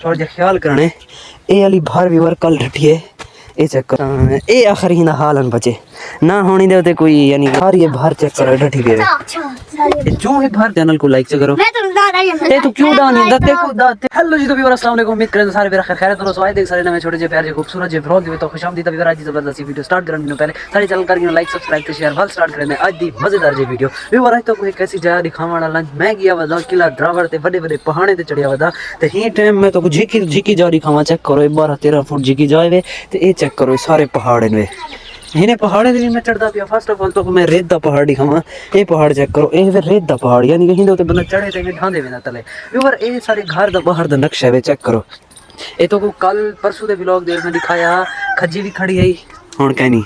थोड़ा जा ख्याल करने ए वाली बाहर भी वर्क कल रठी है ये चक्कर ए आखिर ही ना हालन बचे ना होनी दे उते कोई यानी बाहर ये बाहर चेक करो रठी गए क्यों है बाहर चैनल को लाइक से करो ए तो क्यों डाल नहीं दते को दाते हेलो जी तो भी अस्सलाम वालेकुम उम्मीद करें सारे मेरा खैर तो सवाई देख सारे नए छोटे जे प्यारे खूबसूरत जे फ्रॉक तो खुशामदीद तभी आज जबरदस्त वीडियो स्टार्ट करने से पहले सारे चैनल कर लाइक सब्सक्राइब तो शेयर बल स्टार्ट करने आज दी मजेदार जे वीडियो व्यूअर आज तो कोई कैसी जगह दिखावण वाला मैं गया वदा किला ड्रावर ते बड़े बड़े पहाड़े ते चढ़िया वदा ते ही टाइम में तो झिकी झिकी जा दिखावा चेक करो 12-13 फुट झिकी जाए वे ते ये चेक करो सारे पहाड़ ने इन्हें पहाड़े भी मैं चढ़ता पिया फर्स्ट ऑफ ऑल तो मैं रेत दा पहाड़ दिखावा ये पहाड़ चेक करो ये फिर रेत दा पहाड़ यानी कहीं तो बंदा चढ़े ते ढांदे में ना तले व्यूअर ये सारे घर दा बाहर दा नक्शा है चेक करो ये तो को कल परसों दे व्लॉग दे में दिखाया खज्जी भी खड़ी है हुण कहनी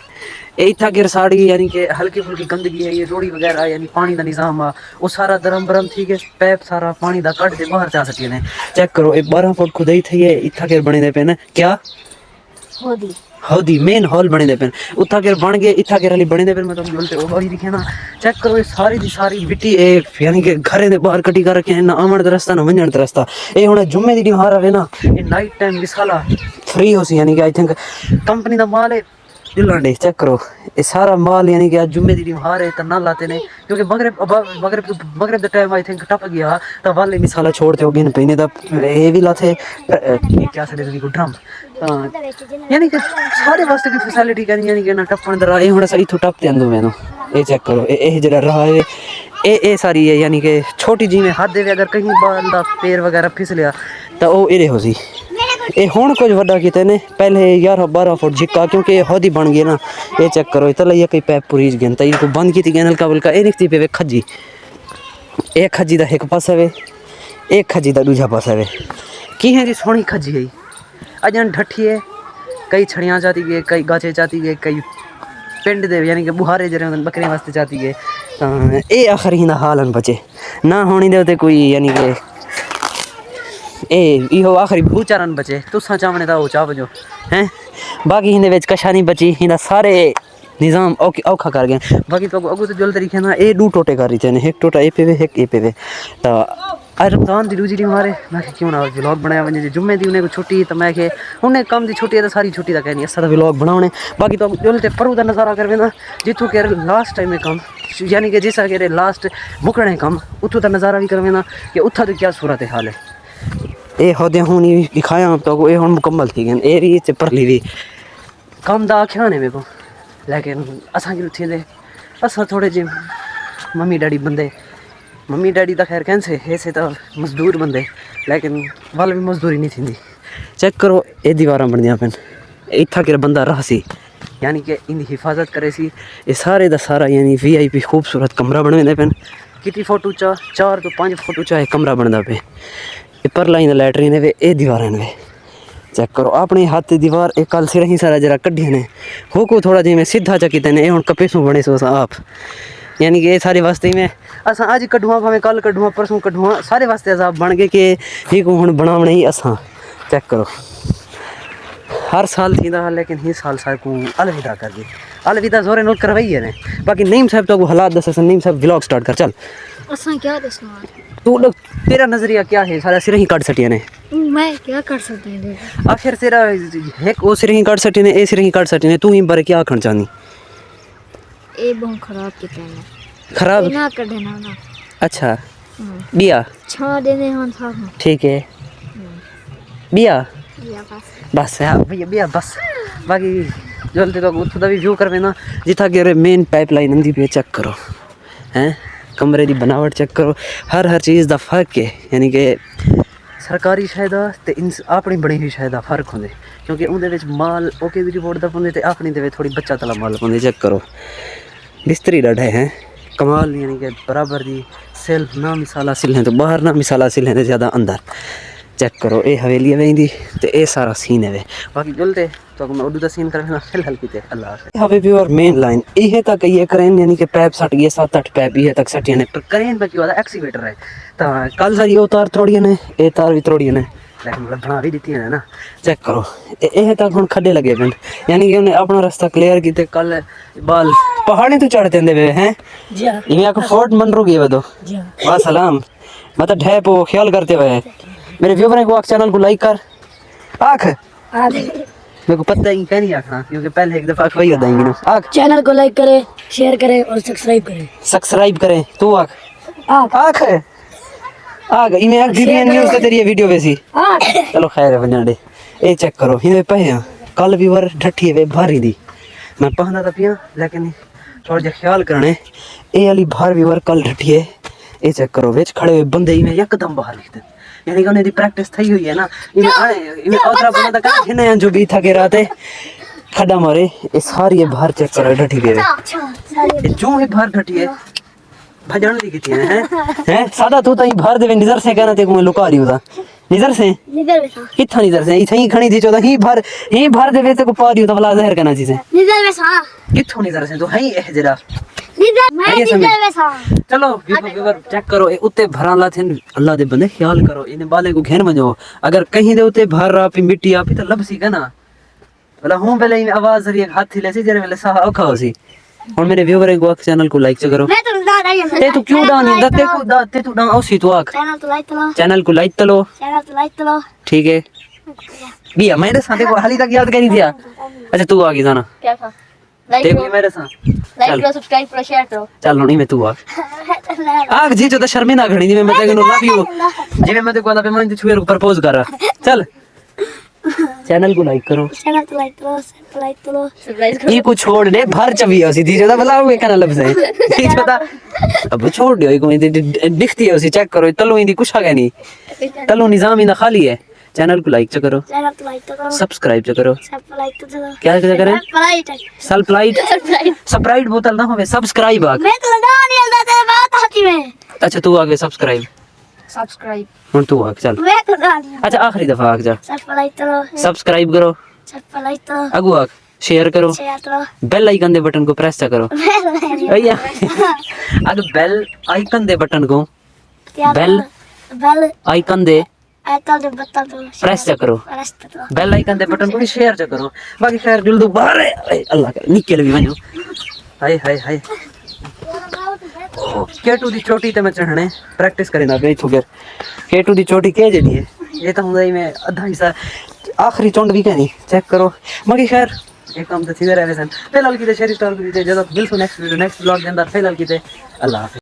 ये इतना गिर साड़ी यानी कि हल्की फुल्की गंदगी है ये रोड़ी वगैरह यानी पानी का निजाम आ वो सारा दरम बरम ठीक है पैप सारा पानी का कट दे बाहर जा सके ने चेक करो ये 12 फुट खुदाई थी है इतना गिर बने दे पे ना क्या हौदी मेन हॉल बने दे पे उतना गिर बन गए इतना गिर वाली बने दे पे मैं तो बोलते ओ भाई दिखे ना चेक करो ये सारी दी सारी मिट्टी ए यानी कि घरे दे बाहर कटी कर रखे ना आमण दा रास्ता ना वंजण दा रास्ता ये हुण जुम्मे दी हार आवे ना ये नाइट टाइम विसाला फ्री हो सी यानी कि आई थिंक कंपनी दा माल है दिलांडे चेक करो ये सारा माल यानी कि आज जुम्मे दी हार है तो ना लाते ने क्योंकि मगरब द टाइम आई थिंक टप गया तो वाले मिसाला छोड़ते हो गिन पीने दा ये भी लाते क्या सड़े दी को ड्रम यानी कि सारे वास्ते की फैसिलिटी करनी यानी कि ना टप्पण दा ये हुण सही तो टपते अंदो मैनो ये चेक करो ये जरा रहा है ये सारी है यानी कि छोटी जी में हाथ दे अगर कहीं बंदा पैर वगैरह फिस लिया तो वो इरे हो सी ये हुण कुछ वड्डा किते ने पहले 11-12 फुट झिक्का क्योंकि हौदी बन गई ना ये चेक करो इतना ये कई पैप पुरीज गए तो इनको बंद की गए नलका वलका ये निकती पे खज्जी एक खज्जी का एक पासा वे एक खज्जी का दूजा पासा वे की है जी सोहनी खज्जी है अजन ढठी है कई छड़ियाँ जाती गए कई गाचे जाती गए कई पिंड दे यानी कि बुहारे जरे बकरियां वास्ते जाती गए ये आखिर ही ना हालन बचे ना होनी दे उते कोई यानी कि ए इहो आखिरी भूचारन बचे तुसा चावने दा ओ चावजो हैं बाकी हिंदे विच कशा नहीं बची हिंदा सारे निजाम औखा कर गए बाकी तो अगू तो जल तरीके ना ए दो टोटे कर रही थे एक टोटा ए पे वे एक ए पे वे तो आज रमजान दी दूसरी मारे मैं क्यों ना व्लॉग बनाया वने जुम्मे दी उन्हें को छुट्टी तो मैं के उन्हें कम दी छुट्टी है तो सारी छुट्टी दा कहनी असा दा व्लॉग बनाने बाकी तो जलते परू दा नजारा करवे ना जिथों के लास्ट टाइम में कम यानी कि जैसा के लास्ट मुकणे कम उथों दा नजारा भी करवे ना कि उथा तो क्या सूरत हाल है ये हौदे हूँ दिखाया आप तो ये हूँ मुकम्मल थी गए ये री परली भी कम दा आख्या ने मेरे को लेकिन असा की थी असा थोड़े जे मम्मी डैडी बंदे मम्मी डैडी तो खैर कैंसे ऐसे तो मजदूर बंदे लेकिन वाल भी मजदूरी नहीं थी चेक करो ये दीवार बनदियाँ पेन इतना कि बंदा रहा सी यानी कि इनकी हिफाजत करे सी ये सारे दा सारा यानी VIP खूबसूरत कमरा बनवे पेन कितनी फुट उच्चा 4 तो 5 फुट उच्चा एक कमरा बनता पे ये पर लाइन लैटरीन वे ये दीवार वे चेक करो अपने हाथ की दीवार एक कल सिर ही सारा जरा कढ़िया ने हो को थोड़ा जी मैं सीधा चकीते ने हूँ कपेसों बने सो आप यानी कि ये सारे वास्ते में असा अज कढ़ुआ भावें कल कढ़ुआ परसों कढ़ुआ सारे वास्ते असाब बन गए कि ही को हूँ बनावना ही असा चेक करो हर साल थी लेकिन ही साल सारे को अलविदा कर दी अलविदा जोरे नोट करवाई है ने बाकी नईम साहब तो हालात दस नईम साहब व्लॉग स्टार्ट कर चल असा क्या दसना तू लोग तेरा नजरिया क्या है सारा सिर ही काट सटिया ने मैं क्या कर सकता हूँ आखिर तेरा एक ओ सिर ही काट सटी ने ए सिर ही काट सटी ने तू ही बारे क्या आखण चाहनी ए बहुत खराब किते ने खराब ना कर देना ना अच्छा बिया छा देने हम साथ ठीक है बिया या बस बस हाँ भैया बिया बस बाकी जल्दी तो उतो दा भी व्यू करवे ना जिथा के मेन पाइपलाइन अंदी पे चेक करो हैं कमरे की बनावट चेक करो हर चीज़ का फर्क है यानी कि सरकारी शायद तो अपनी बनी हुई शायद फर्क होंगे क्योंकि उन्हें माल ओके दी रिपोर्ट का पाते तो अपनी दे थोड़ी बच्चा तला माल पाते चेक करो बिस्तरी डे हैं कमाल यानी कि बराबर दी सेल्फ ना मिसाला सिल हैं तो बाहर ना मिसाला सिल हैं तो ज़्यादा अंदर चेक करो ये हवेली वेंदी तो ये सारा सीन है बाकी जल्दे तो मैं उर्दू का सीन करना फिलहाल की अल्लाह हवे भी और मेन लाइन ये तक ये करें यानी कि पैप सट गए 7-8 पैप ये तक सटिए ने पर करें बाकी वाला एक्सीवेटर है तो कल सारी वो तार तोड़िए ने ये तार भी तोड़िए ने लेकिन मतलब बना भी दी है ना चेक करो ये तक हम खड्डे लगे पे यानी कि उन्हें अपना रास्ता क्लियर किए कल बाल पहाड़ी तो चढ़ते हुए हैं यहाँ को फोर्ट बन रू गए वो तो वाह सलाम मतलब ढैप ख्याल करते हुए मेरे व्यूवर को चैनल को लाइक कर आख हाँ मेरे को पता ही नहीं आखना क्योंकि पहले एक दफा वही बताएंगे ना आख चैनल को लाइक करें, शेयर करें और सब्सक्राइब करें तू आख आख आग इन्हें आग दीदी न्यूज़ का तेरी वीडियो वैसी चलो खैर है बना दे ए चेक करो इन्हें पे हैं कल व्यूवर ढट्ठी है वे भारी दी मैं पहना था पिया लेकिन थोड़ा जा ख्याल करने ए वाली भार व्यूवर कल ढट्ठी है ए चेक करो विच खड़े हुए बंदे इन्हें एकदम बाहर लिखते यानी कि उन्हें दी प्रैक्टिस थई हुई है ना इन्हें औतरा बना था इन्हें जो भी था के राते खड्डा मारे ये सारी ये बाहर चेक करो ढट्ठी पे ये जो है बाहर ढट्ठी है भजन दी कितनी हैं सादा तू तो बाहर दे निजर से कहना ते को लुका रही होता निजर से किथा निजर से इथे ही खणी थी चोदा ही भर दे वे ते को पा रही होता भला जहर कहना चीज़ निजर में सा किथो निजर से तो है ए जरा निजर में सा चलो व्यूवर चेक करो ए उत्ते भराला थे अल्लाह दे बंदे ख्याल करो इने बाले को घेन वजो अगर कहीं दे उत्ते भर आ पी मिट्टी आ पी तो लबसी कहना भला हूं पहले आवाज जरिए हाथ थी लेसी जरे वेले सा औखा होसी और मेरे व्यूवर को चैनल को लाइक करो मैं तो डाल रही हूं ते तू क्यों डाल नहीं दते को दते तू डाल ओसी तो आख चैनल को लाइक करो चैनल को लाइक ठीक है बिया मेरे साथ को हाली तक याद करी दिया अच्छा तू आगे जाना क्या था लाइक देखो मेरे साथ लाइक करो, सब्सक्राइब करो, शेयर करो। चल नहीं मैं तू आग जी जो तो शर्मिंदा खड़ी थी मैं तेरे को लव यू जी मैं तेरे को मैं तो छुए प्रपोज कर रहा चल चैनल को लाइक करो ये कुछ छोड़ दे भर चवी है सीधी जो भला वो कहना लफ्ज है ठीक बता अब छोड़ दियो कोई दिखती है उसी चेक करो तलो इंदी कुछ आगे नहीं तलो निजाम इंदा खाली है चैनल को लाइक करो सब्सक्राइब करो क्या क्या करें सब्सक्राइब बोतल ना होवे सब्सक्राइब आगे मैं तो नहीं आता तेरे बात आती में अच्छा तू आगे सब्सक्राइब हुन तू आगे चल मैं तो नहीं अच्छा आखिरी दफा आगे जा सब्सक्राइब करो अगू आग शेयर करो बेल आइकन दे बटन को प्रेस करो भैया अगर बेल आइकन दे बटन को बेल आइकन दे प्रेस करो बेल आइकन दे बटन को शेयर करो बाकी खैर जल्दी बाहर है अल्लाह का निकल भी बनो हाय हाय हाय केटू दी चोटी ते मैं चढ़ने प्रैक्टिस करे ना पे थुगर केटू दी चोटी के जड़ी है ये तो हुंदा ही मैं आधा हिस्सा आखिरी चोंड भी कहनी चेक करो बाकी खैर एक काम तो सीधे रहे सन फिलहाल की शेयर स्टार की जब बिल्कुल नेक्स्ट वीडियो नेक्स्ट ब्लॉग के अंदर फिलहाल की अल्लाह